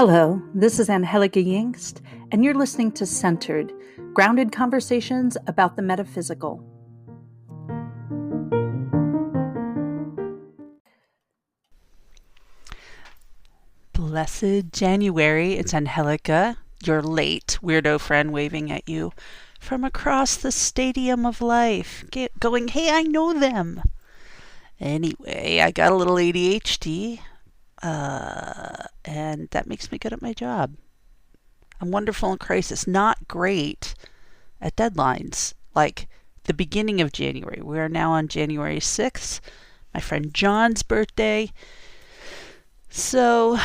Hello, this is Angie Yingst, and you're listening to Centered, grounded conversations about the metaphysical. Blessed January, it's Angelica, your late weirdo friend waving at you from across the stadium of life, going, hey, I know them. Anyway, I got a little ADHD, and that makes me good at my job. I'm wonderful in crisis, not great at deadlines, like the beginning of January. We are now on January 6th, my friend John's birthday. So,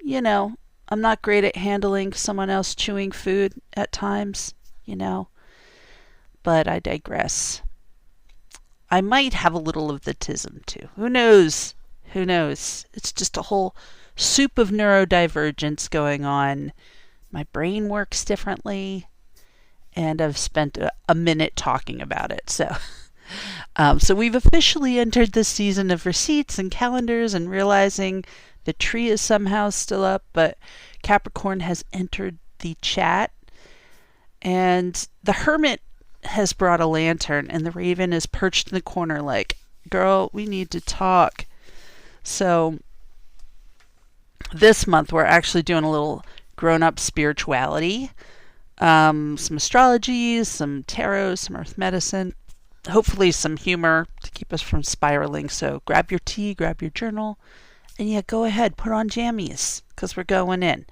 I'm not great at handling someone else chewing food at times, but I digress. I might have a little of the tism too. Who knows? It's just a whole soup of neurodivergence going on. My brain works differently, and I've spent a minute talking about it. So we've officially entered this season of receipts and calendars and realizing the tree is somehow still up, but Capricorn has entered the chat, and the Hermit has brought a lantern, and the Raven is perched in the corner like, girl, we need to talk. So this month we're actually doing a little grown-up spirituality, some astrology, some tarot, some earth medicine, hopefully some humor to keep us from spiraling. So grab your tea, grab your journal, and go ahead, put on jammies because we're going in.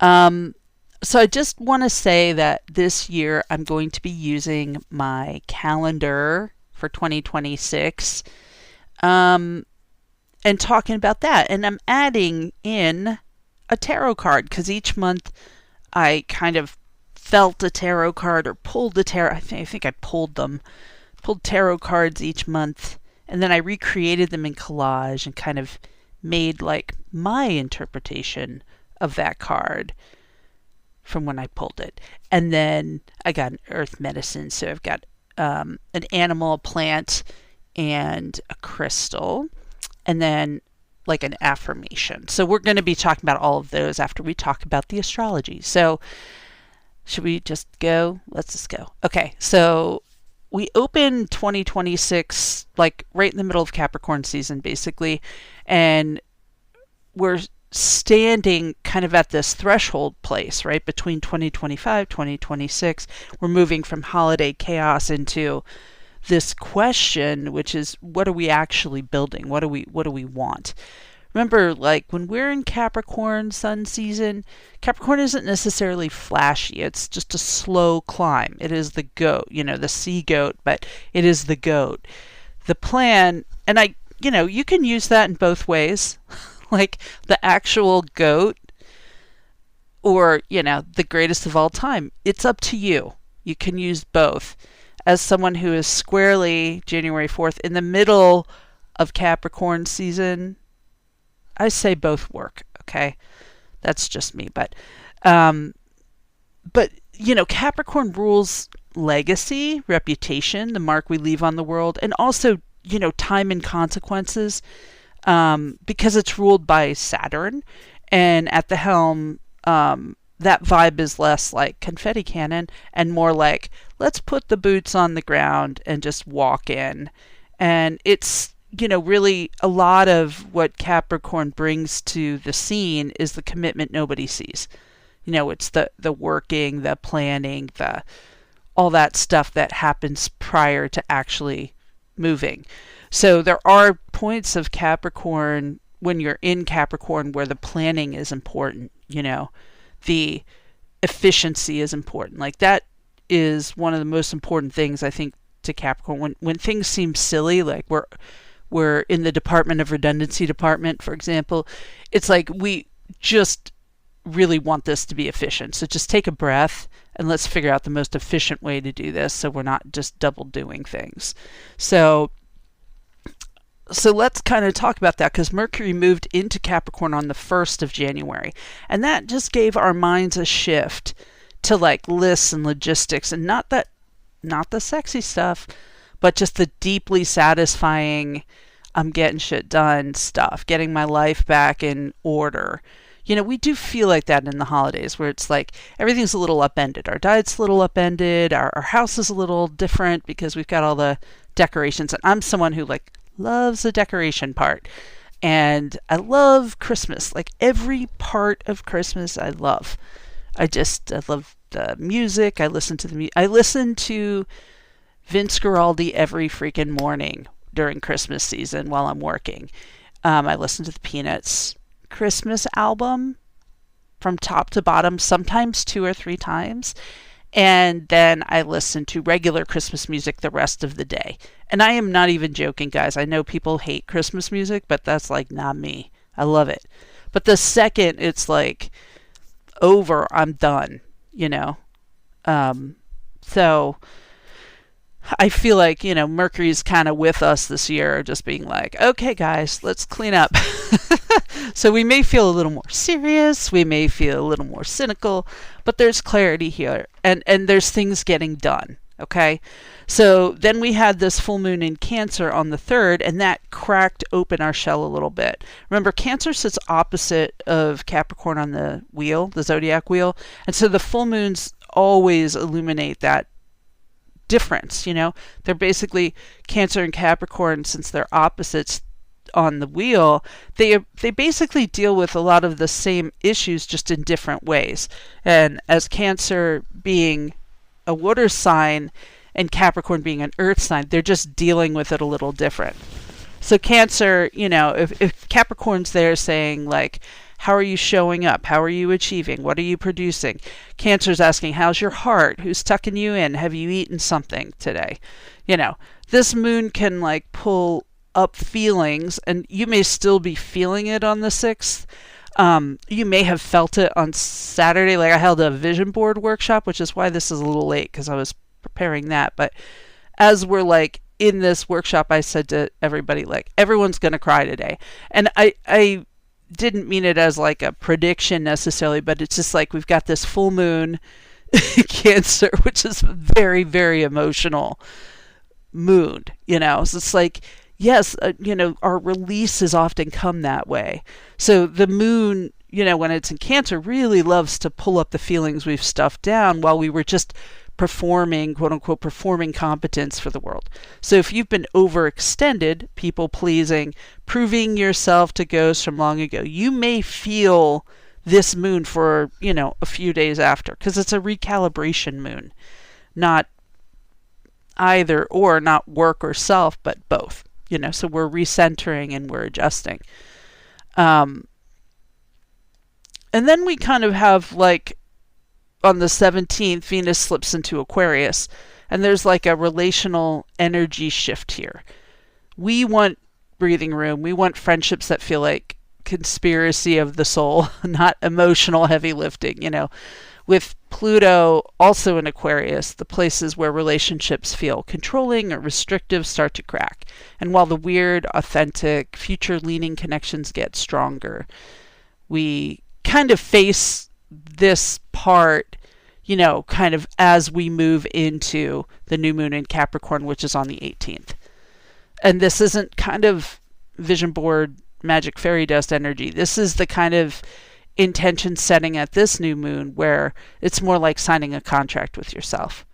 So I just want to say that this year I'm going to be using my calendar for 2026 and talking about that. And I'm adding in a tarot card because each month I kind of felt a tarot card or pulled a tarot. I think I pulled tarot cards each month, and then I recreated them in collage and kind of made like my interpretation of that card from when I pulled it. And then I got an earth medicine, so I've got an animal, a plant, and a crystal, and then like an affirmation. So we're going to be talking about all of those after we talk about the astrology. So should we just go? Let's just go. Okay, so we open 2026 like right in the middle of Capricorn season, basically, and we're standing kind of at this threshold place, right, between 2025, 2026. We're moving from holiday chaos into this question, which is, what are we actually building? What do we want? Remember, like when we're in Capricorn sun season, Capricorn isn't necessarily flashy. It's just a slow climb. It is the goat, the sea goat, but it is the goat. The plan, and you can use that in both ways, like the actual goat or, the greatest of all time. It's up to you. You can use both. As someone who is squarely January 4th in the middle of Capricorn season, I say both work, okay? That's just me. But Capricorn rules legacy, reputation, the mark we leave on the world, and also, time and consequences, because it's ruled by Saturn. And at the helm, that vibe is less like confetti cannon and more like, let's put the boots on the ground and just walk in. And it's, really a lot of what Capricorn brings to the scene is the commitment nobody sees. It's the working, the planning, all that stuff that happens prior to actually moving. So there are points of Capricorn when you're in Capricorn where the planning is important, the efficiency is important. Like that is one of the most important things, I think, to Capricorn. When things seem silly, like we're in the Department of Redundancy department, for example, it's like we just really want this to be efficient. So just take a breath and let's figure out the most efficient way to do this so we're not just double doing things. So let's kind of talk about that, because Mercury moved into Capricorn on the 1st of January, and that just gave our minds a shift to like lists and logistics, and not the sexy stuff, but just the deeply satisfying, I'm getting shit done stuff, getting my life back in order, We do feel like that in the holidays where it's like everything's a little upended. Our diet's a little upended. Our house is a little different because we've got all the decorations. And I'm someone who like loves the decoration part. And I love Christmas. Like every part of Christmas I love. I love the music. I listen to Vince Guaraldi every freaking morning during Christmas season while I'm working. I listen to the Peanuts Christmas album from top to bottom, sometimes 2 or 3 times. And then I listen to regular Christmas music the rest of the day. And I am not even joking, guys. I know people hate Christmas music, but that's like not me. I love it. But the second it's like over, I'm done, So I feel like, Mercury's kind of with us this year, just being like, okay, guys, let's clean up. So we may feel a little more serious. We may feel a little more cynical, but there's clarity here and there's things getting done. Okay. So then we had this full moon in Cancer on the 3rd, and that cracked open our shell a little bit. Remember, Cancer sits opposite of Capricorn on the wheel, the zodiac wheel. And so the full moons always illuminate that difference. They're basically Cancer and Capricorn, since they're opposites on the wheel, they basically deal with a lot of the same issues, just in different ways. And as Cancer being a water sign and Capricorn being an earth sign, they're just dealing with it a little different. So Cancer, if Capricorn's there saying like, how are you showing up? How are you achieving? What are you producing? Cancer's asking, how's your heart? Who's tucking you in? Have you eaten something today? This moon can like pull up feelings, and you may still be feeling it on the 6th. You may have felt it on Saturday. Like I held a vision board workshop, which is why this is a little late because I was preparing that. But as we're like in this workshop, I said to everybody, like, everyone's going to cry today. And I didn't mean it as like a prediction necessarily, but it's just like we've got this full moon Cancer, which is a very, very emotional moon, So it's like, yes, our releases often come that way. So the moon, when it's in Cancer, really loves to pull up the feelings we've stuffed down while we were just performing, quote unquote, performing competence for the world. So if you've been overextended, people pleasing, proving yourself to ghosts from long ago, you may feel this moon for, a few days after, because it's a recalibration moon, not either or, not work or self, but both. So we're recentering and we're adjusting. And then we kind of have like on the 17th, Venus slips into Aquarius, and there's like a relational energy shift here. We want breathing room. We want friendships that feel like conspiracy of the soul, not emotional heavy lifting, With Pluto also in Aquarius, the places where relationships feel controlling or restrictive start to crack. And while the weird, authentic, future-leaning connections get stronger, we kind of face this part, kind of as we move into the new moon in Capricorn, which is on the 18th. And this isn't kind of vision board magic fairy dust energy. This is the kind of intention setting at this new moon where it's more like signing a contract with yourself.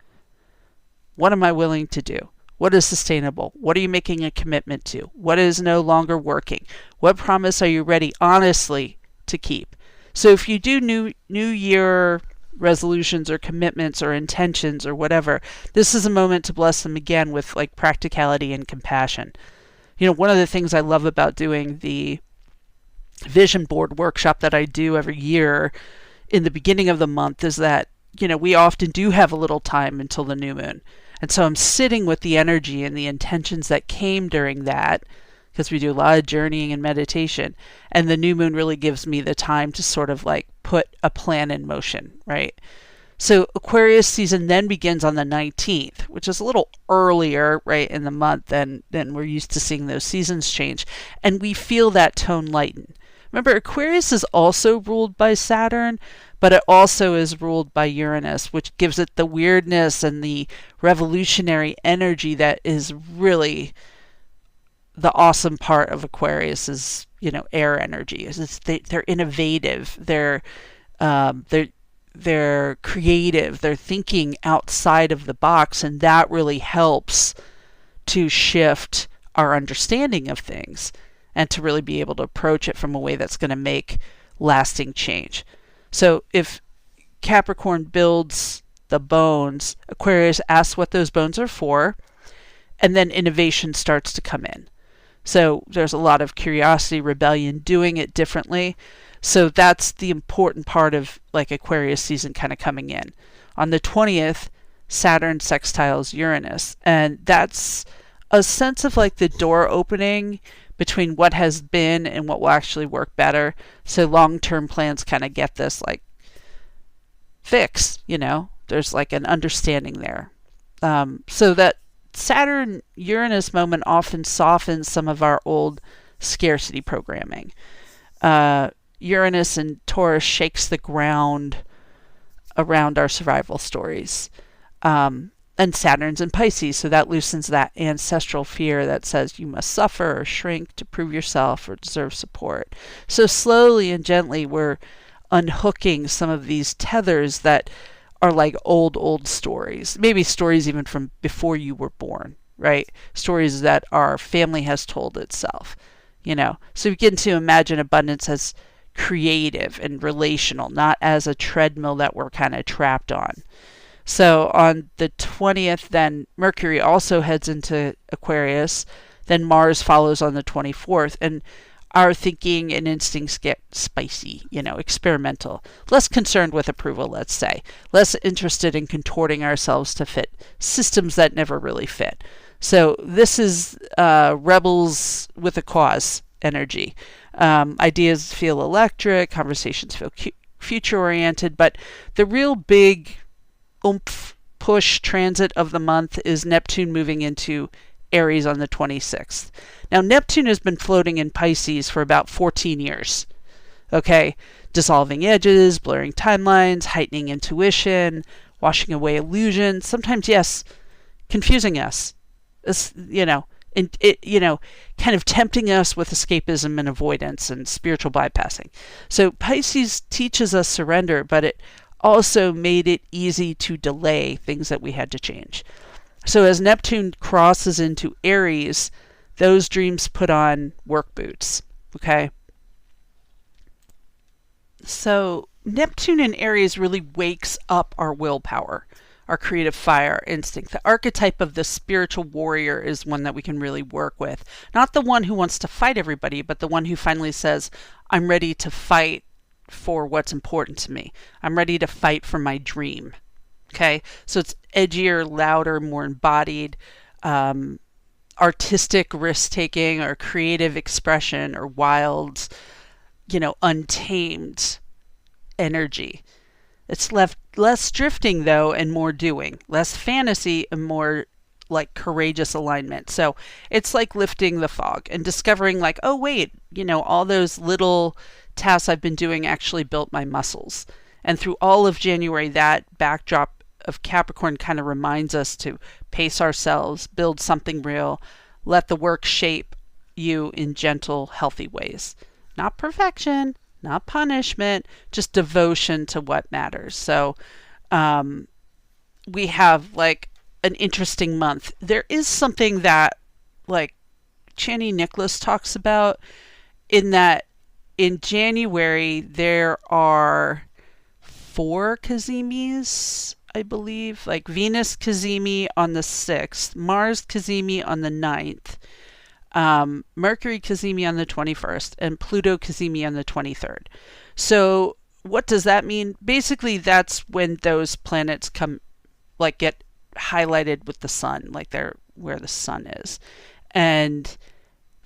What am I willing to do? What is sustainable? What are you making a commitment to? What is no longer working? What promise are you ready honestly to keep? So if you do new year resolutions or commitments or intentions or whatever, this is a moment to bless them again with like practicality and compassion. One of the things I love about doing the vision board workshop that I do every year in the beginning of the month is that, we often do have a little time until the new moon. And so I'm sitting with the energy and the intentions that came during that, because we do a lot of journeying and meditation. And the new moon really gives me the time to sort of like put a plan in motion, right? So Aquarius season then begins on the 19th, which is a little earlier, right, in the month than we're used to seeing those seasons change. And we feel that tone lighten. Remember, Aquarius is also ruled by Saturn, but it also is ruled by Uranus, which gives it the weirdness and the revolutionary energy that is really the awesome part of Aquarius is, air energy. They're innovative. They're creative. They're thinking outside of the box, and that really helps to shift our understanding of things and to really be able to approach it from a way that's going to make lasting change. So if Capricorn builds the bones, Aquarius asks what those bones are for, and then innovation starts to come in. So there's a lot of curiosity, rebellion, doing it differently. So that's the important part of like Aquarius season kind of coming in. On the 20th, Saturn sextiles Uranus, and that's a sense of like the door opening between what has been and what will actually work better. So long-term plans kind of get this like fix, there's like an understanding there. So that Saturn Uranus moment often softens some of our old scarcity programming. Uranus and Taurus shakes the ground around our survival stories. And Saturn's in Pisces, so that loosens that ancestral fear that says you must suffer or shrink to prove yourself or deserve support. So slowly and gently we're unhooking some of these tethers that are like old stories, maybe stories even from before you were born, right? Stories that our family has told itself, So we begin to imagine abundance as creative and relational, not as a treadmill that we're kind of trapped on. So on the 20th, then Mercury also heads into Aquarius. Then Mars follows on the 24th. And our thinking and instincts get spicy, experimental. Less concerned with approval, let's say. Less interested in contorting ourselves to fit systems that never really fit. So this is rebels with a cause energy. Ideas feel electric. Conversations feel future-oriented. But the real big oomph push transit of the month is Neptune moving into Aries on the 26th. Now, Neptune has been floating in Pisces for about 14 years. Okay? Dissolving edges, blurring timelines, heightening intuition, washing away illusions, sometimes, yes, confusing us. Kind of tempting us with escapism and avoidance and spiritual bypassing. So Pisces teaches us surrender, but it also made it easy to delay things that we had to change. So as Neptune crosses into Aries, those dreams put on work boots. Okay? So Neptune in Aries really wakes up our willpower, our creative fire, instinct. The archetype of the spiritual warrior is one that we can really work with. Not the one who wants to fight everybody, but the one who finally says, I'm ready to fight for what's important to me. I'm ready to fight for my dream. Okay? So it's edgier, louder, more embodied, artistic risk-taking or creative expression or wild, untamed energy. It's less drifting, though, and more doing. Less fantasy and more like courageous alignment. So it's like lifting the fog and discovering like, oh, wait, all those little tasks I've been doing actually built my muscles. And through all of January, that backdrop of Capricorn kind of reminds us to pace ourselves, build something real, let the work shape you in gentle, healthy ways. Not perfection, not punishment, just devotion to what matters. So we have like an interesting month. There is something that like Chani Nicholas talks about in that in January there are 4 Kazimis, I believe, like Venus Kazimi on the 6th, Mars Kazimi on the 9th, Mercury Kazimi on the 21st, and Pluto Kazimi on the 23rd. So what does that mean? Basically, that's when those planets get highlighted with the sun, like they're where the sun is. And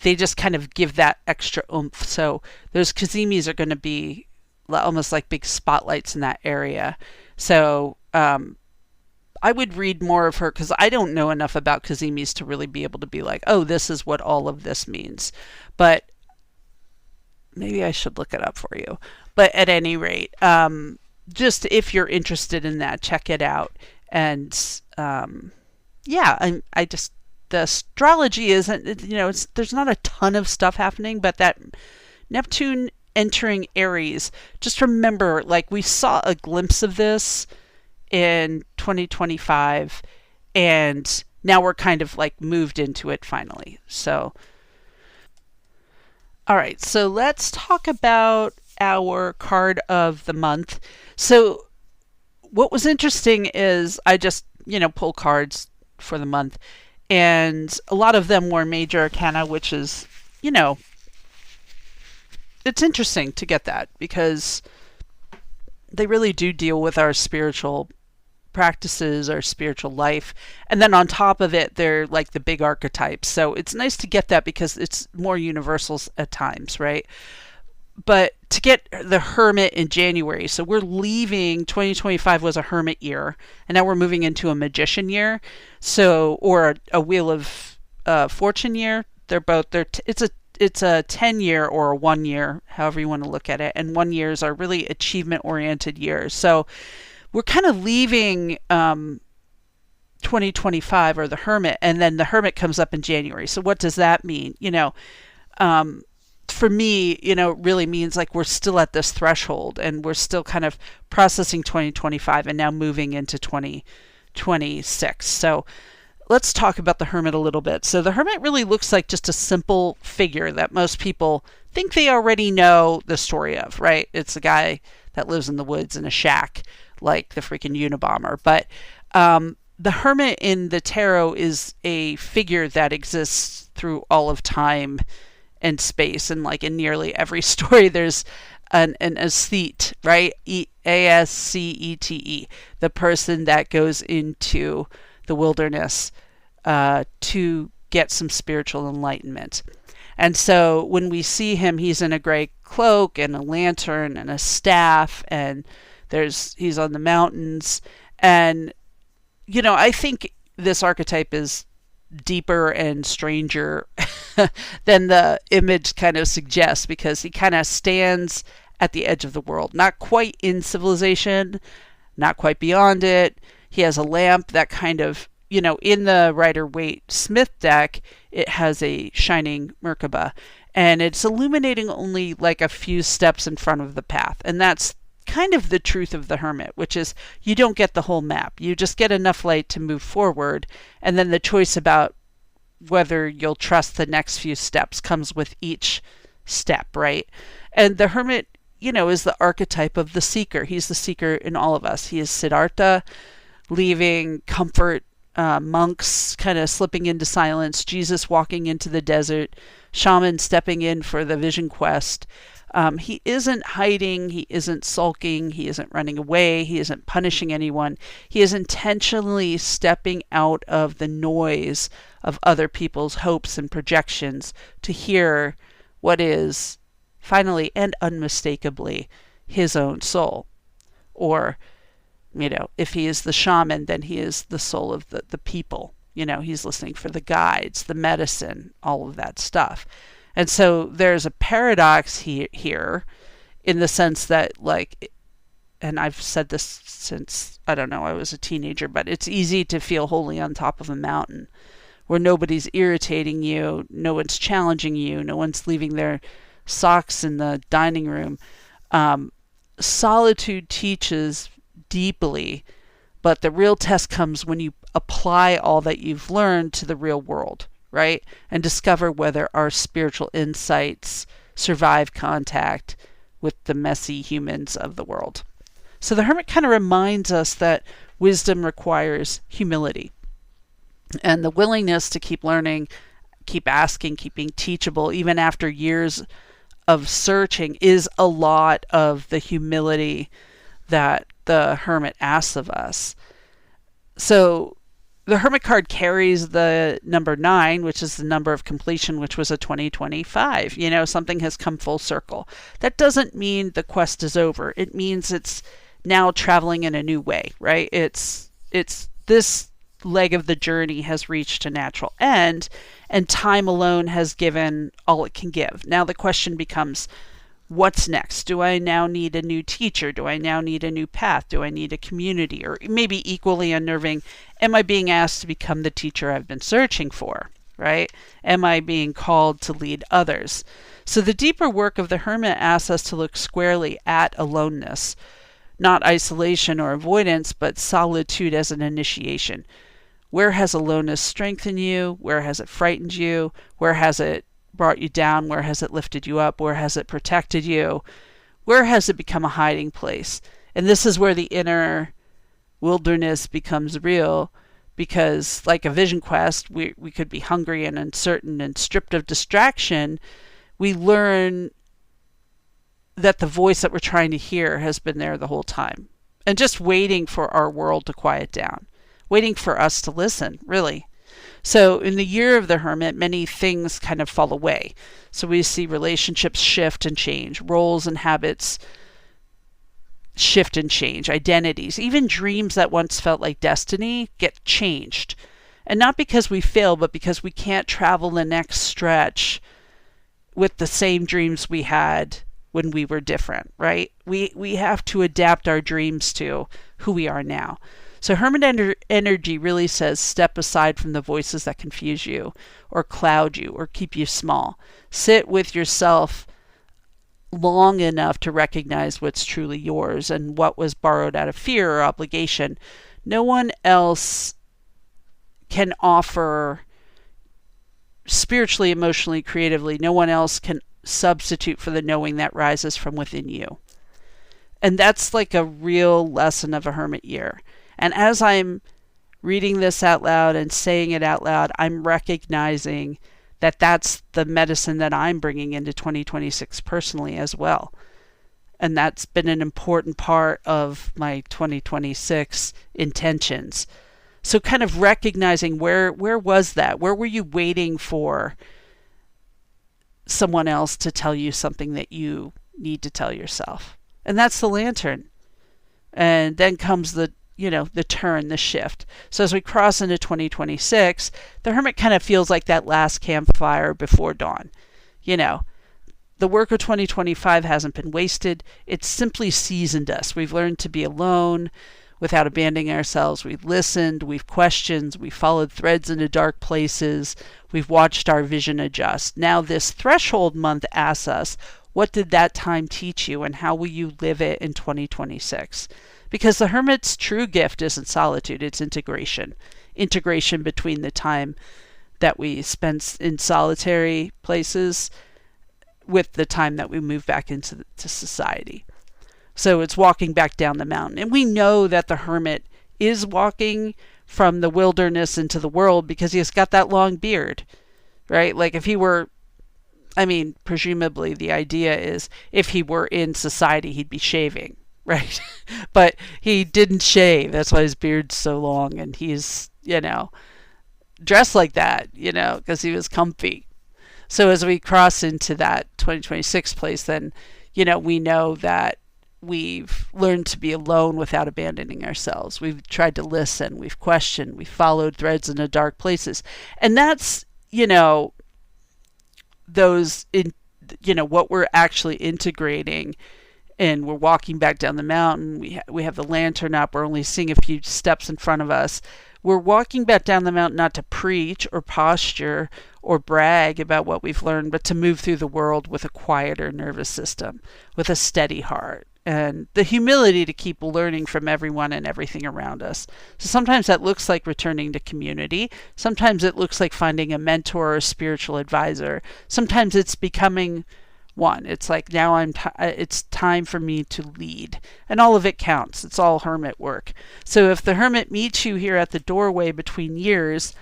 they just kind of give that extra oomph. So those Kazimis are going to be almost like big spotlights in that area. So I would read more of her because I don't know enough about Kazimis to really be able to be like, oh, this is what all of this means. But maybe I should look it up for you. But at any rate, just if you're interested in that, check it out. And I just the astrology isn't, there's not a ton of stuff happening, but that Neptune entering Aries, just remember, like, we saw a glimpse of this in 2025, and now we're kind of like moved into it finally. So, all right, so let's talk about our card of the month. So, what was interesting is I just, pull cards for the month, and a lot of them were major arcana, which is, it's interesting to get that because they really do deal with our spiritual practices, our spiritual life. And then on top of it, they're like the big archetypes. So it's nice to get that because it's more universals at times, right? But to get the Hermit in January, so we're leaving, 2025 was a Hermit year, and now we're moving into a Magician year, so, or a Wheel of Fortune year. It's a 10-year or a 1 year, however you want to look at it, and 1 years are really achievement-oriented years. So we're kind of leaving 2025 or the Hermit, and then the Hermit comes up in January. So what does that mean? For me, it really means like we're still at this threshold and we're still kind of processing 2025 and now moving into 2026. So let's talk about the Hermit a little bit. So the Hermit really looks like just a simple figure that most people think they already know the story of, right? It's a guy that lives in the woods in a shack like the freaking Unabomber. But the Hermit in the tarot is a figure that exists through all of time and space, and like in nearly every story there's an aesthete, right? Ascete, the person that goes into the wilderness to get some spiritual enlightenment. And so when we see him, he's in a gray cloak and a lantern and a staff, and he's on the mountains. And I think this archetype is deeper and stranger than the image kind of suggests, because he kind of stands at the edge of the world, not quite in civilization, not quite beyond it. He has a lamp that kind of, in the Rider-Waite-Smith deck, it has a shining Merkaba, and it's illuminating only like a few steps in front of the path. And that's kind of the truth of the Hermit, which is you don't get the whole map. You just get enough light to move forward, and then the choice about whether you'll trust the next few steps comes with each step, right? And the Hermit, is the archetype of the seeker. He's the seeker in all of us. He is Siddhartha, leaving comfort, monks kind of slipping into silence, Jesus walking into the desert, shaman stepping in for the vision quest. He isn't hiding, he isn't sulking, he isn't running away, he isn't punishing anyone. He is intentionally stepping out of the noise of other people's hopes and projections to hear what is finally and unmistakably his own soul. Or, if he is the shaman, then he is the soul of the people. He's listening for the guides, the medicine, all of that stuff. And so there's a paradox here in the sense that, like, and I've said this since, I don't know, I was a teenager, but it's easy to feel wholly on top of a mountain where nobody's irritating you, no one's challenging you, no one's leaving their socks in the dining room. Solitude teaches deeply, but the real test comes when you apply all that you've learned to the real world, right? And discover whether our spiritual insights survive contact with the messy humans of the world. So the Hermit kind of reminds us that wisdom requires humility and the willingness to keep learning, keep asking, keep being teachable, even after years of searching, is a lot of the humility that the Hermit asks of us. So the Hermit card carries the number 9, which is the number of completion, which was a 2025. Something has come full circle. That doesn't mean the quest is over. It means it's now traveling in a new way, right? It's this leg of the journey has reached a natural end, and time alone has given all it can give. Now the question becomes, what's next? Do I now need a new teacher? Do I now need a new path? Do I need a community? Or maybe equally unnerving, am I being asked to become the teacher I've been searching for, right? Am I being called to lead others? So the deeper work of the Hermit asks us to look squarely at aloneness, not isolation or avoidance, but solitude as an initiation. Where has aloneness strengthened you? Where has it frightened you? Where has it brought you down? Where has it lifted you up? Where has it protected you? Where has it become a hiding place? And this is where the inner wilderness becomes real, because like a vision quest, we could be hungry and uncertain and stripped of distraction. We learn that the voice that we're trying to hear has been there the whole time, and just waiting for our world to quiet down, waiting for us to listen, really. So in the year of the Hermit, many things kind of fall away. So we see relationships shift and change, roles and habits shift and change, identities, even dreams that once felt like destiny get changed. And not because we fail, but because we can't travel the next stretch with the same dreams we had when we were different, right? We have to adapt our dreams to who we are now. So Hermit energy really says step aside from the voices that confuse you or cloud you or keep you small. Sit with yourself long enough to recognize what's truly yours and what was borrowed out of fear or obligation. No one else can offer spiritually, emotionally, creatively. No one else can substitute for the knowing that rises from within you. And that's like a real lesson of a Hermit year. And as I'm reading this out loud and saying it out loud, I'm recognizing that that's the medicine that I'm bringing into 2026 personally as well. And that's been an important part of my 2026 intentions. So kind of recognizing where was that? Where were you waiting for someone else to tell you something that you need to tell yourself? And that's the Lantern. And then comes the turn, the shift. So as we cross into 2026, the Hermit kind of feels like that last campfire before dawn. The work of 2025 hasn't been wasted. It's simply seasoned us. We've learned to be alone without abandoning ourselves. We've listened, we've questioned, we've followed threads into dark places. We've watched our vision adjust. Now this threshold month asks us, what did that time teach you and how will you live it in 2026? Because the Hermit's true gift isn't solitude, it's integration. Integration between the time that we spend in solitary places with the time that we move back into society. So it's walking back down the mountain. And we know that the Hermit is walking from the wilderness into the world because he's got that long beard, right? Like if he were, presumably the idea is if he were in society, he'd be shaving. Right. But he didn't shave. That's why his beard's so long. And he's, dressed like that, because he was comfy. So as we cross into that 2026 place, then, we know that we've learned to be alone without abandoning ourselves. We've tried to listen. We've questioned. We've followed threads into dark places. And that's, what we're actually integrating. And we're walking back down the mountain. We have the lantern up. We're only seeing a few steps in front of us. We're walking back down the mountain not to preach or posture or brag about what we've learned, but to move through the world with a quieter nervous system, with a steady heart, and the humility to keep learning from everyone and everything around us. So sometimes that looks like returning to community. Sometimes it looks like finding a mentor or a spiritual advisor. Sometimes it's becoming one. It's like now it's time for me to lead, and all of it counts. It's all Hermit work. So if the Hermit meets you here at the doorway between years,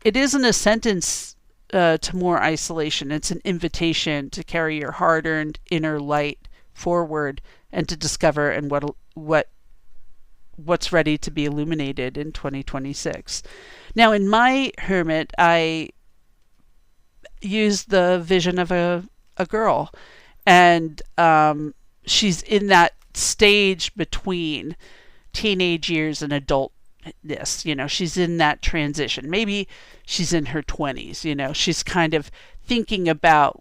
it isn't a sentence to more isolation. It's an invitation to carry your hard-earned inner light forward and to discover and what's ready to be illuminated in 2026. Now in my Hermit, I used the vision of a girl, and she's in that stage between teenage years and adultness. She's in that transition. Maybe she's in her 20s. She's kind of thinking about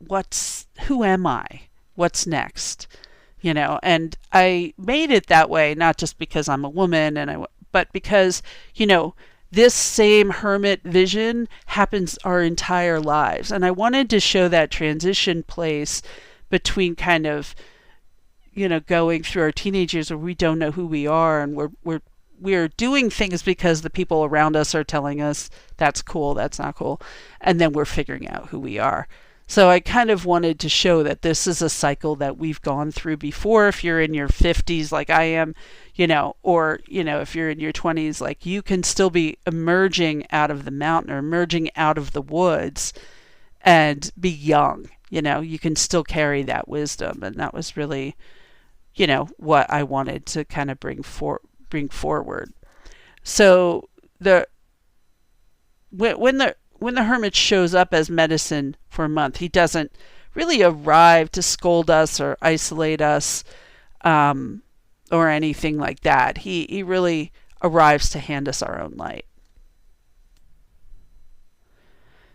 who am I? What's next? And I made it that way, not just because I'm a woman but because, this same hermit vision happens our entire lives. And I wanted to show that transition place between kind of, going through our teenage years where we don't know who we are, and we're doing things because the people around us are telling us that's cool, that's not cool, and then we're figuring out who we are. So I kind of wanted to show that this is a cycle that we've gone through before. If you're in your 50s like I am, or if you're in your 20s, like, you can still be emerging out of the mountain or emerging out of the woods and be young. You can still carry that wisdom, and that was really, what I wanted to kind of bring forward. So when the hermit shows up as medicine for a month, he doesn't really arrive to scold us or isolate us, or anything like that. He really arrives to hand us our own light.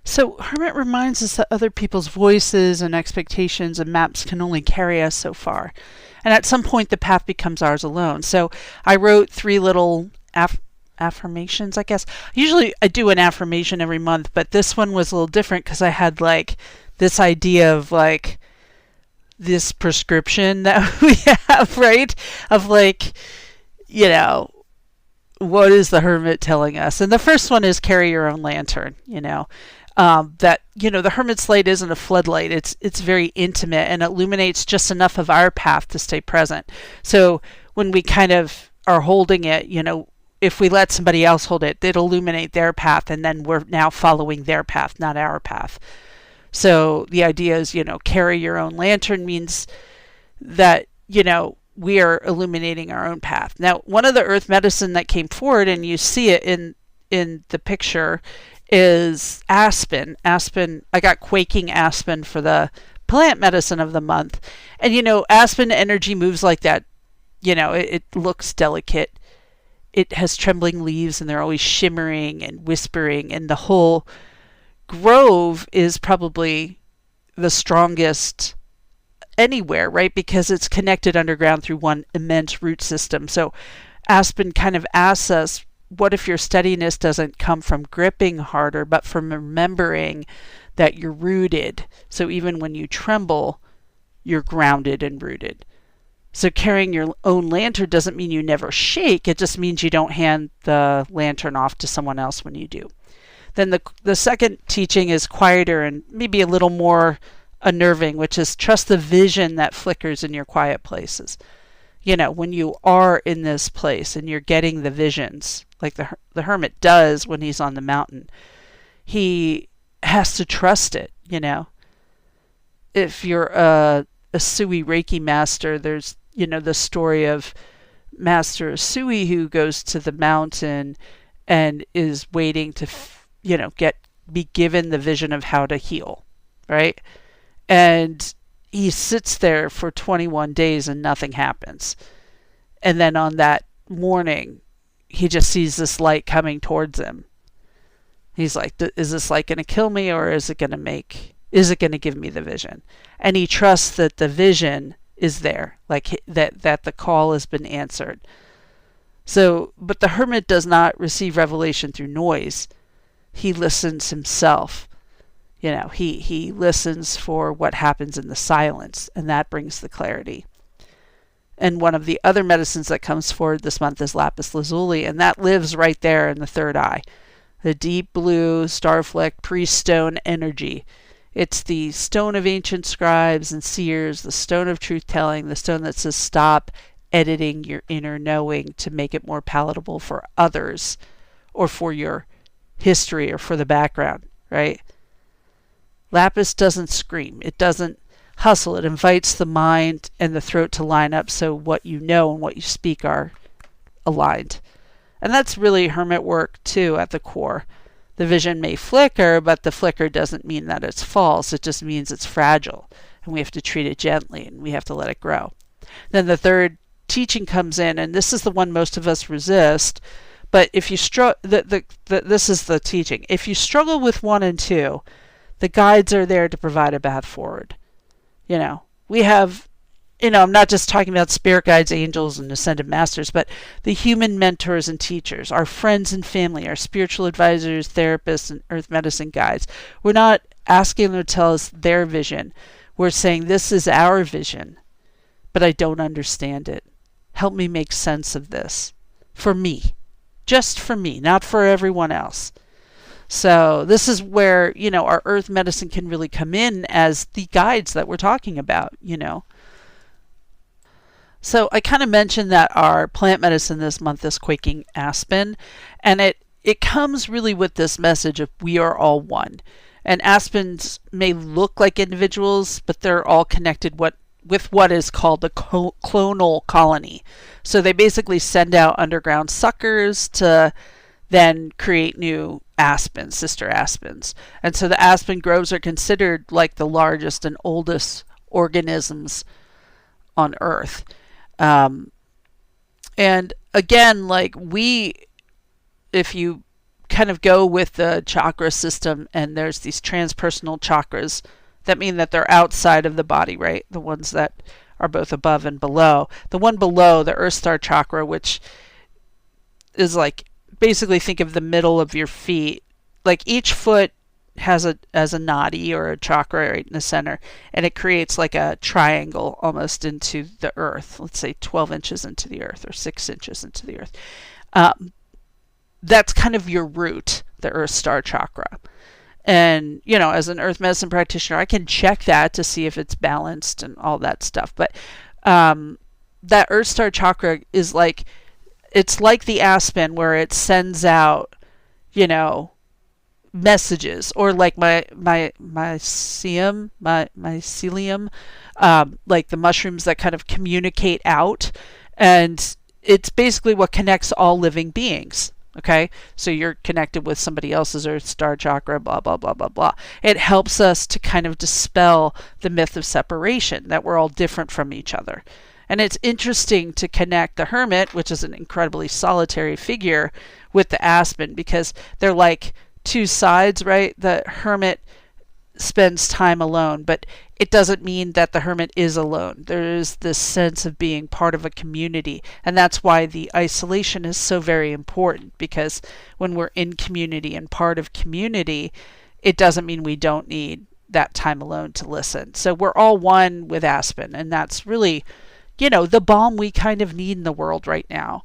So Hermit reminds us that other people's voices and expectations and maps can only carry us so far. And at some point the path becomes ours alone. So I wrote 3 little affirmations, I guess. Usually I do an affirmation every month, but this one was a little different because I had like this idea of like this prescription that we have, right? Of like, what is the hermit telling us? And the first one is carry your own lantern, that, the hermit's light isn't a floodlight. It's very intimate and illuminates just enough of our path to stay present. So when we kind of are holding it, if we let somebody else hold it, it'll illuminate their path, and then we're now following their path, not our path. So the idea is, carry your own lantern means that, we are illuminating our own path. Now, one of the earth medicine that came forward, and you see it in the picture, is aspen. Aspen, I got quaking aspen for the plant medicine of the month. And, aspen energy moves like that. It looks delicate. It has trembling leaves, and they're always shimmering and whispering, and the whole grove is probably the strongest anywhere, right? Because it's connected underground through one immense root system. So aspen kind of asks us, what if your steadiness doesn't come from gripping harder, but from remembering that you're rooted? So even when you tremble, you're grounded and rooted. So carrying your own lantern doesn't mean you never shake. It just means you don't hand the lantern off to someone else when you do. Then the second teaching is quieter and maybe a little more unnerving, which is trust the vision that flickers in your quiet places. When you are in this place and you're getting the visions, like the hermit does when he's on the mountain, he has to trust it. If you're a Sui Reiki master, there's, the story of Master Sui who goes to the mountain and is waiting to, be given the vision of how to heal, right? And he sits there for 21 days and nothing happens. And then on that morning, he just sees this light coming towards him. He's like, is this light going to kill me, or is it going to give me the vision? And he trusts that the vision is there, like that the call has been answered. So, but the hermit does not receive revelation through noise. He listens himself. He listens for what happens in the silence, and that brings the clarity. And one of the other medicines that comes forward this month is lapis lazuli, and that lives right there in the third eye. The deep blue, star-flecked priest stone energy. It's the stone of ancient scribes and seers, the stone of truth-telling, the stone that says stop editing your inner knowing to make it more palatable for others, or for your history, or for the background, right? Lapis doesn't scream. It doesn't hustle. It invites the mind and the throat to line up so what you know and what you speak are aligned. And that's really hermit work too at the core. The vision may flicker, but the flicker doesn't mean that it's false. It just means it's fragile, and we have to treat it gently, and we have to let it grow. Then the third teaching comes in, and this is the one most of us resist. But if you this is the teaching. If you struggle with 1 and 2, the guides are there to provide a path forward. we have, I'm not just talking about spirit guides, angels, and ascended masters, but the human mentors and teachers, our friends and family, our spiritual advisors, therapists, and earth medicine guides. We're not asking them to tell us their vision. We're saying, this is our vision, but I don't understand it. Help me make sense of this. For me. Just for me, not for everyone else. So this is where, our earth medicine can really come in as the guides that we're talking about, So I kind of mentioned that our plant medicine this month is quaking aspen, and it comes really with this message of we are all one. And aspens may look like individuals, but they're all connected with what is called the clonal colony. So they basically send out underground suckers to then create new aspens, sister aspens. And so the aspen groves are considered like the largest and oldest organisms on Earth. And again, if you kind of go with the chakra system, and there's these transpersonal chakras that mean that they're outside of the body, right? The ones that are both above and below. The one below, the Earth Star chakra, which is basically think of the middle of your feet. Like each foot has a nadi or a chakra right in the center, and it creates like a triangle almost into the earth. Let's say 12 inches into the earth or 6 inches into the earth. That's kind of your root, the Earth Star chakra. And, as an earth medicine practitioner, I can check that to see if it's balanced and all that stuff. But that Earth Star chakra is it's like the aspen, where it sends out, messages, or like my mycelium, like the mushrooms that kind of communicate out. And it's basically what connects all living beings. Okay, so you're connected with somebody else's Earth Star chakra, blah, blah, blah, blah, blah. It helps us to kind of dispel the myth of separation, that we're all different from each other. And it's interesting to connect the Hermit, which is an incredibly solitary figure, with the aspen, because they're like two sides, right? The Hermit spends time alone, but it doesn't mean that the Hermit is alone. There is this sense of being part of a community, and that's why the isolation is so very important, because when we're in community and part of community, it doesn't mean we don't need that time alone to listen. So we're all one with aspen, and that's really, the balm we kind of need in the world right now.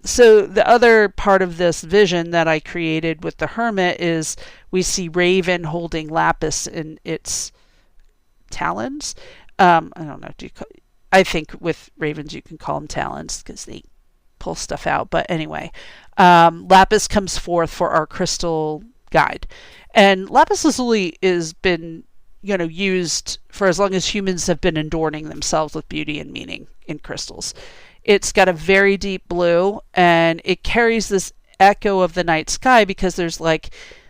So the other part of this vision that I created with the Hermit is we see Raven holding lapis in its talons. I don't know. I think with ravens you can call them talons because they pull stuff out. But anyway, lapis comes forth for our crystal guide, and lapis lazuli has been used for as long as humans have been adorning themselves with beauty and meaning in crystals. It's got a very deep blue, and it carries this echo of the night sky because there's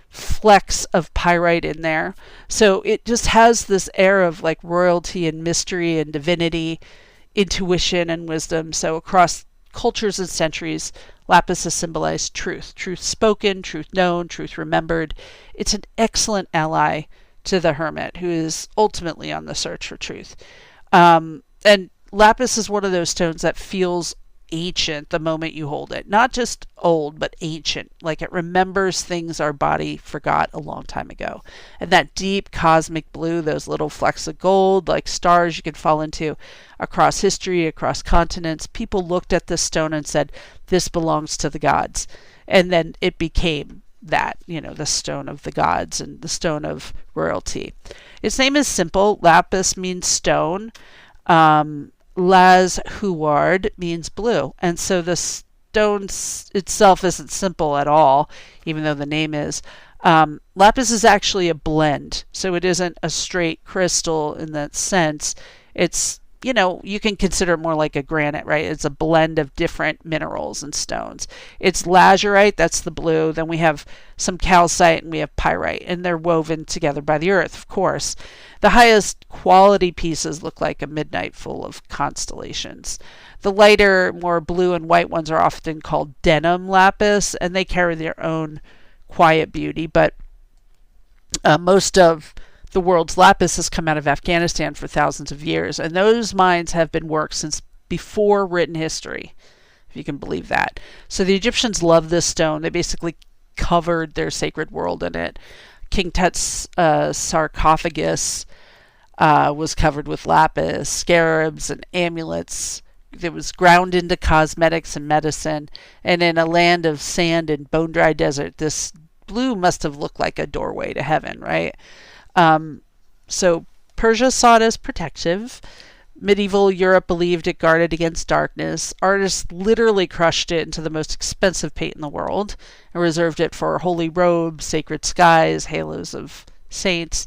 flecks of pyrite in there. So it just has this air of royalty and mystery and divinity, intuition and wisdom. So across cultures and centuries, lapis has symbolized truth. Truth spoken, truth known, truth remembered. It's an excellent ally to the Hermit, who is ultimately on the search for truth. And lapis is one of those stones that feels ancient the moment you hold it. Not just old, but ancient. Like it remembers things our body forgot a long time ago. And that deep cosmic blue, those little flecks of gold, like stars you could fall into across history, across continents. People looked at this stone and said, this belongs to the gods. And then it became that, the stone of the gods and the stone of royalty. Its name is simple. Lapis means stone. Laz Huard means blue. And so the stone itself isn't simple at all, even though the name is. Lapis is actually a blend. So it isn't a straight crystal in that sense. It's, you can consider it more like a granite, right? It's a blend of different minerals and stones. It's lazurite, that's the blue. Then we have some calcite and we have pyrite, and they're woven together by the earth, of course. The highest quality pieces look like a midnight full of constellations. The lighter, more blue and white ones are often called denim lapis, and they carry their own quiet beauty, but most of the world's lapis has come out of Afghanistan for thousands of years, and those mines have been worked since before written history, if you can believe that. So the Egyptians loved this stone. They basically covered their sacred world in it. King Tut's sarcophagus was covered with lapis, scarabs, and amulets. It was ground into cosmetics and medicine. And in a land of sand and bone-dry desert, this blue must have looked like a doorway to heaven, right? So Persia saw it as protective. Medieval Europe believed it guarded against darkness. Artists literally crushed it into the most expensive paint in the world and reserved it for holy robes, sacred skies, halos of saints.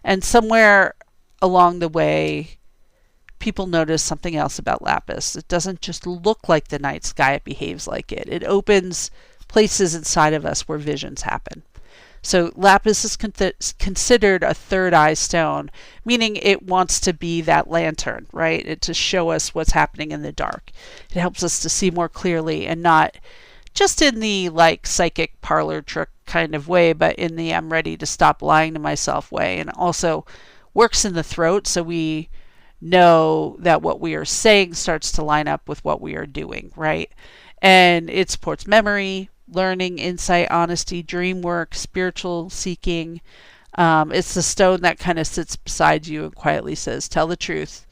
And somewhere along the way, people noticed something else about lapis. It doesn't just look like the night sky, it behaves like it. It opens places inside of us where visions happen. So lapis is considered a third eye stone, meaning it wants to be that lantern, right? To show us what's happening in the dark. It helps us to see more clearly, and not just in the like psychic parlor trick kind of way, but in the I'm ready to stop lying to myself way. And also works in the throat, so we know that what we are saying starts to line up with what we are doing, right? And it supports memory, learning, insight, honesty, dream work, spiritual seeking. It's the stone that kind of sits beside you and quietly says, tell the truth.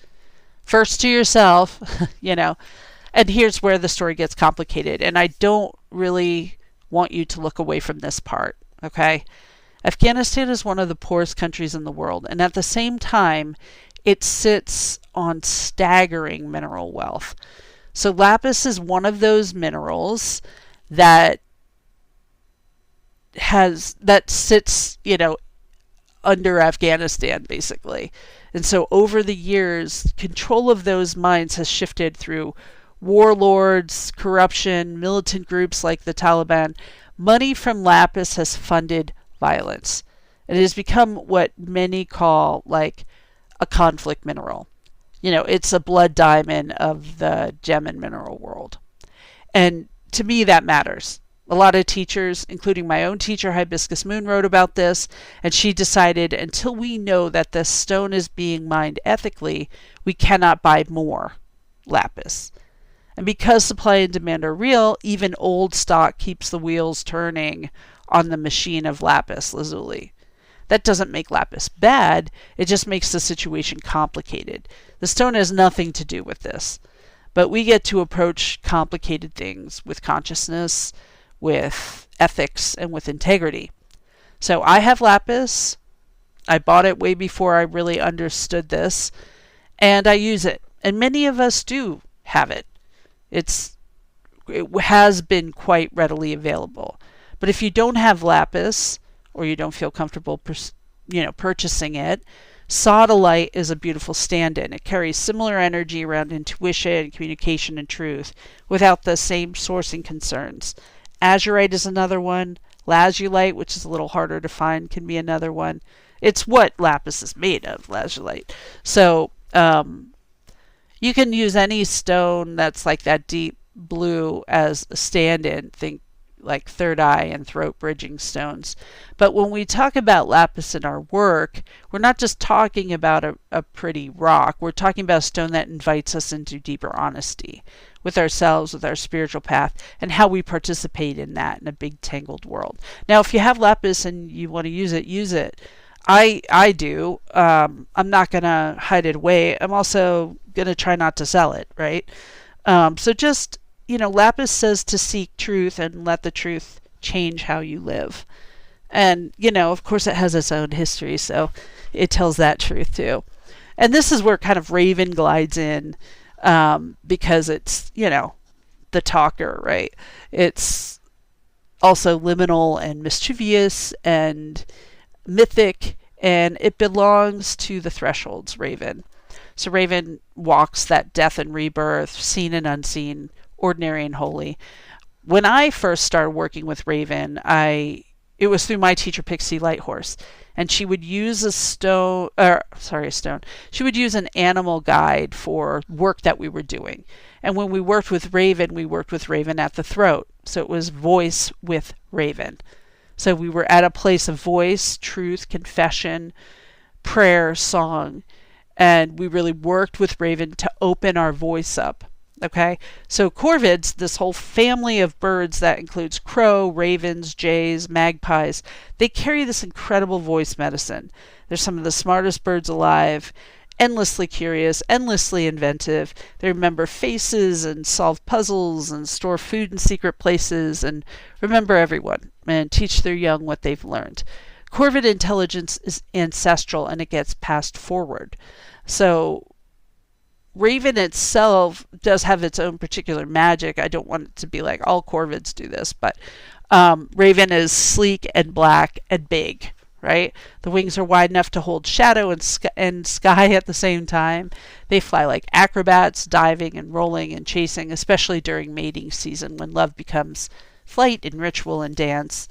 First to yourself, you know. And here's where the story gets complicated. And I don't really want you to look away from this part, okay? Afghanistan is one of the poorest countries in the world. And at the same time, it sits on staggering mineral wealth. So lapis is one of those minerals that sits, you know, under Afghanistan, basically. And so over the years, control of those mines has shifted through warlords, corruption, militant groups like the Taliban. Money from lapis has funded violence. It has become what many call like a conflict mineral. You know, it's a blood diamond of the gem and mineral world. And to me, that matters. A lot of teachers, including my own teacher, Hibiscus Moon, wrote about this, and she decided until we know that this stone is being mined ethically, we cannot buy more lapis. And because supply and demand are real, even old stock keeps the wheels turning on the machine of lapis lazuli. That doesn't make lapis bad, it just makes the situation complicated. The stone has nothing to do with this. But we get to approach complicated things with consciousness, with ethics, and with integrity. So I have lapis. I bought it way before I really understood this, and I use it. And many of us do have it. It has been quite readily available. But if you don't have lapis, or you don't feel comfortable purchasing it, sodalite is a beautiful stand-in. It carries similar energy around intuition, communication, and truth without the same sourcing concerns. Azurite is another one. Lazulite, which is a little harder to find, can be another one. It's what lapis is made of, lazulite. So you can use any stone that's like that deep blue as a stand-in. Think like third eye and throat bridging stones. But when we talk about lapis in our work, we're not just talking about a pretty rock. We're talking about a stone that invites us into deeper honesty with ourselves, with our spiritual path, and how we participate in that in a big tangled world. Now, if you have lapis and you want to use it, use it. I do. I'm not going to hide it away. I'm also going to try not to sell it, right? So just, lapis says to seek truth and let the truth change how you live. And, of course it has its own history, so it tells that truth too. And this is where kind of Raven glides in, because it's, the talker, right? It's also liminal and mischievous and mythic, and it belongs to the thresholds, Raven. So Raven walks that death and rebirth, seen and unseen, ordinary and holy. When I first started working with Raven, it was through my teacher Pixie Lighthorse, and she would use a stone. She would use an animal guide for work that we were doing. And when we worked with Raven at the throat. So it was voice with Raven. So we were at a place of voice, truth, confession, prayer song, and we really worked with Raven to open our voice up. Okay, so corvids, this whole family of birds that includes crow, ravens, jays, magpies, they carry this incredible voice medicine. They're some of the smartest birds alive, endlessly curious, endlessly inventive. They remember faces and solve puzzles and store food in secret places and remember everyone and teach their young what they've learned. Corvid intelligence is ancestral and it gets passed forward. So Raven itself does have its own particular magic. I don't want it to be like all corvids do this, but Raven is sleek and black and big, right? The wings are wide enough to hold shadow and sky at the same time. They fly like acrobats, diving and rolling and chasing, especially during mating season when love becomes flight and ritual and dance.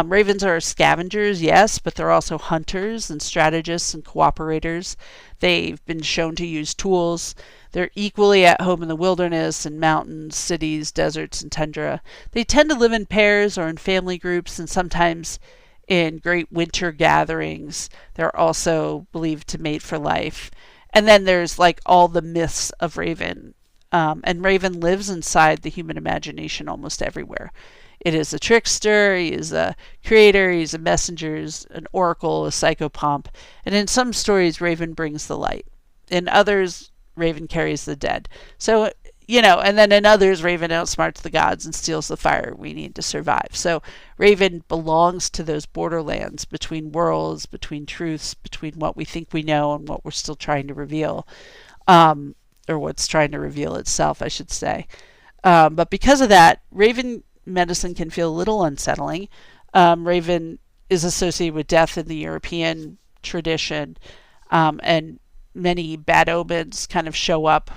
Ravens are scavengers, yes, but they're also hunters and strategists and cooperators. They've been shown to use tools. They're equally at home in the wilderness, in mountains, cities, deserts, and tundra. They tend to live in pairs or in family groups and sometimes in great winter gatherings. They're also believed to mate for life. And then there's like all the myths of Raven. And Raven lives inside the human imagination almost everywhere. It is a trickster, he is a creator, he's a messenger, he's an oracle, a psychopomp. And in some stories, Raven brings the light. In others, Raven carries the dead. So, and then in others, Raven outsmarts the gods and steals the fire we need to survive. So Raven belongs to those borderlands between worlds, between truths, between what we think we know and what we're still trying to reveal. Or what's trying to reveal itself, I should say. But because of that, Raven medicine can feel a little unsettling. Raven is associated with death in the European tradition, and many bad omens kind of show up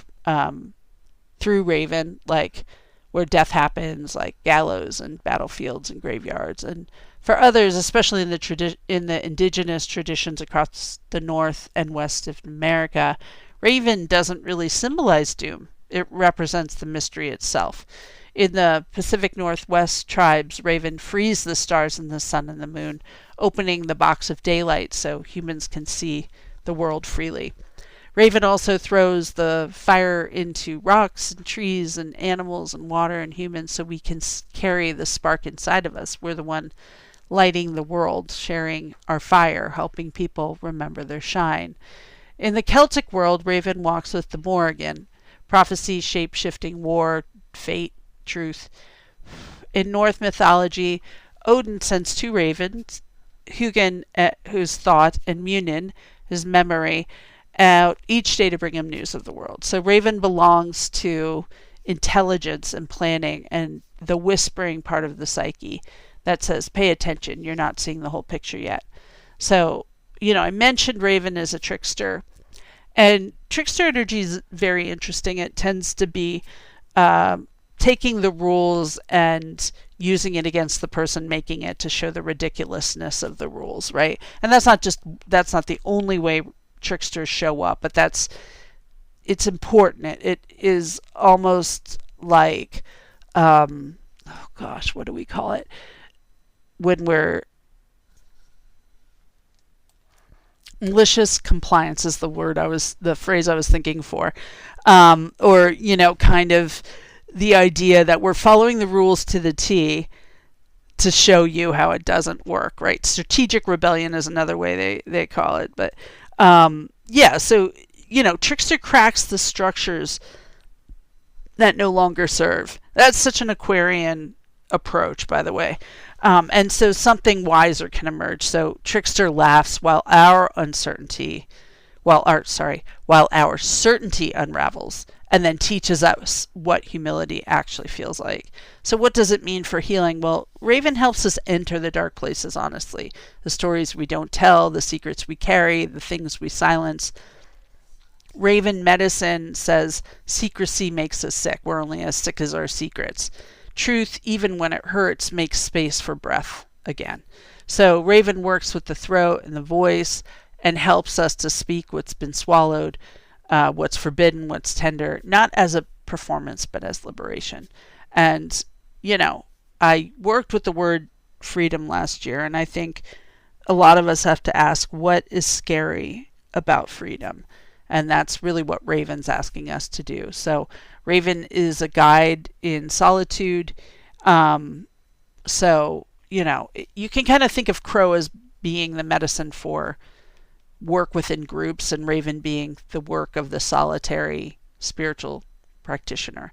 through Raven, like where death happens, like gallows and battlefields and graveyards. And for others, especially in the indigenous traditions across the North and West of America, Raven doesn't really symbolize doom. It represents the mystery itself. In the Pacific Northwest tribes, Raven frees the stars and the sun and the moon, opening the box of daylight so humans can see the world freely. Raven also throws the fire into rocks and trees and animals and water and humans so we can carry the spark inside of us. We're the one lighting the world, sharing our fire, helping people remember their shine. In the Celtic world, Raven walks with the Morrigan, prophecy, shape-shifting, war, fate, truth. In Norse mythology, Odin sends two ravens, Hugin, whose thought, and Munin, his memory, out each day to bring him news of the world. So Raven belongs to intelligence and planning and the whispering part of the psyche that says, pay attention, you're not seeing the whole picture yet. So, I mentioned Raven as a trickster, and trickster energy is very interesting. It tends to be taking the rules and using it against the person making it to show the ridiculousness of the rules, right? And that's not the only way tricksters show up, but it's important. It is almost like, what do we call it? When we're malicious compliance is the phrase I was thinking for, or kind of the idea that we're following the rules to the T to show you how it doesn't work, right? Strategic rebellion is another way they call it. But so trickster cracks the structures that no longer serve. That's such an Aquarian approach, by the way. And so something wiser can emerge. So trickster laughs while our certainty unravels, and then teaches us what humility actually feels like. So what does it mean for healing? Well, Raven helps us enter the dark places honestly. The stories we don't tell, the secrets we carry, the things we silence. Raven medicine says secrecy makes us sick. We're only as sick as our secrets. Truth, even when it hurts, makes space for breath again. So Raven works with the throat and the voice and helps us to speak what's been swallowed, what's forbidden, what's tender, not as a performance, but as liberation. And, I worked with the word freedom last year, and I think a lot of us have to ask, what is scary about freedom? And that's really what Raven's asking us to do. So Raven is a guide in solitude. So, you can kind of think of Crow as being the medicine for work within groups, and Raven being the work of the solitary spiritual practitioner.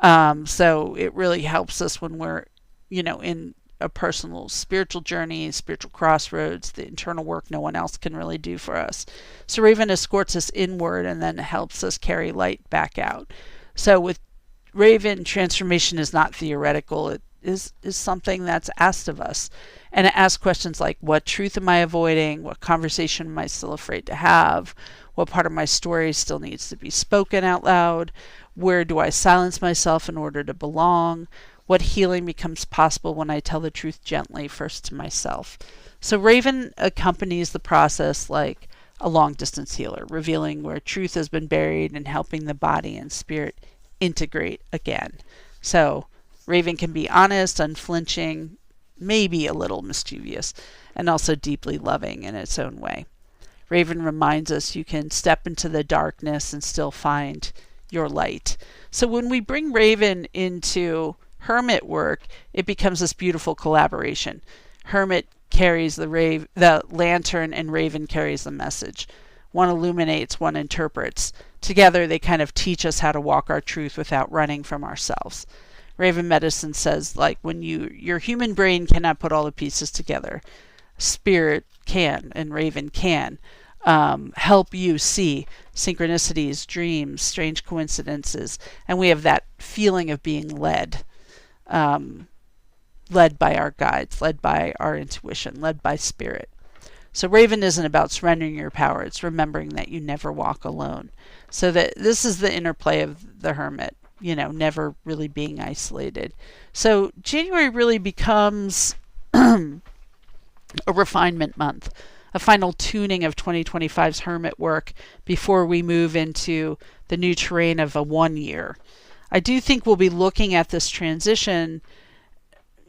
So it really helps us when we're, in a personal spiritual journey, spiritual crossroads, the internal work no one else can really do for us. So Raven escorts us inward and then helps us carry light back out. So with Raven, transformation is not theoretical. It is something that's asked of us. And it asks questions like, what truth am I avoiding? What conversation am I still afraid to have? What part of my story still needs to be spoken out loud? Where do I silence myself in order to belong? What healing becomes possible when I tell the truth gently, first to myself? So Raven accompanies the process like a long-distance healer, revealing where truth has been buried and helping the body and spirit integrate again. So Raven can be honest, unflinching, maybe a little mischievous, and also deeply loving in its own way. Raven reminds us you can step into the darkness and still find your light. So when we bring Raven into Hermit work, it becomes this beautiful collaboration. Hermit carries the lantern, and Raven carries the message. One illuminates, one interprets. Together they kind of teach us how to walk our truth without running from ourselves. Raven medicine says, like, when your human brain cannot put all the pieces together, spirit can, and Raven can help you see synchronicities, dreams, strange coincidences, and we have that feeling of being led by our guides, led by our intuition, led by spirit. So Raven isn't about surrendering your power, it's remembering that you never walk alone. So that this is the interplay of the Hermit, never really being isolated. So January really becomes a refinement month, a final tuning of 2025's Hermit work before we move into the new terrain of a 1 year. I do think we'll be looking at this transition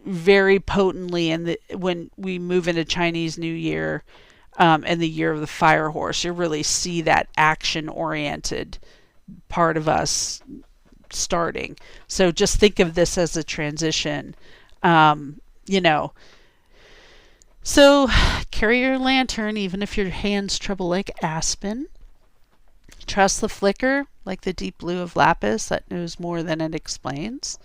very potently when we move into Chinese New Year and the year of the fire horse. You really see that action-oriented part of us starting. So just think of this as a transition. So carry your lantern even if your hands trouble like aspen. Trust the flicker like the deep blue of lapis that knows more than it explains.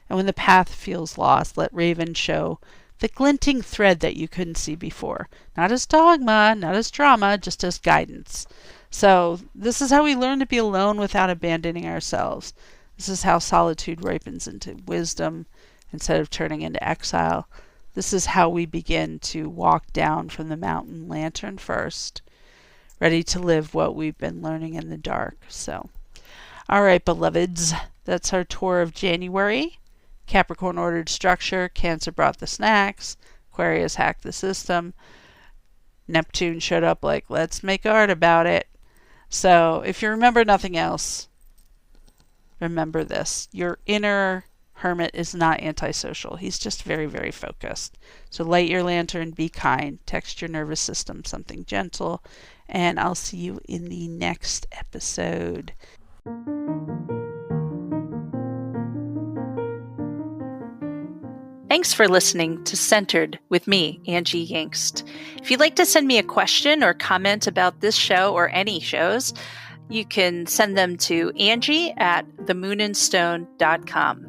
And when the path feels lost, let Raven show the glinting thread that you couldn't see before. Not as dogma, not as drama, just as guidance. So this is how we learn to be alone without abandoning ourselves. This is how solitude ripens into wisdom instead of turning into exile. This is how we begin to walk down from the mountain lantern first, ready to live what we've been learning in the dark. So, all right, beloveds, that's our tour of January. Capricorn ordered structure, Cancer brought the snacks, Aquarius hacked the system, Neptune showed up like, let's make art about it. So if you remember nothing else, remember this. Your inner Hermit is not antisocial. He's just very, very focused. So light your lantern, be kind, text your nervous system something gentle, and I'll see you in the next episode. Thanks for listening to Centered with me, Angie Yingst. If you'd like to send me a question or comment about this show or any shows, you can send them to Angie@themoonandstone.com.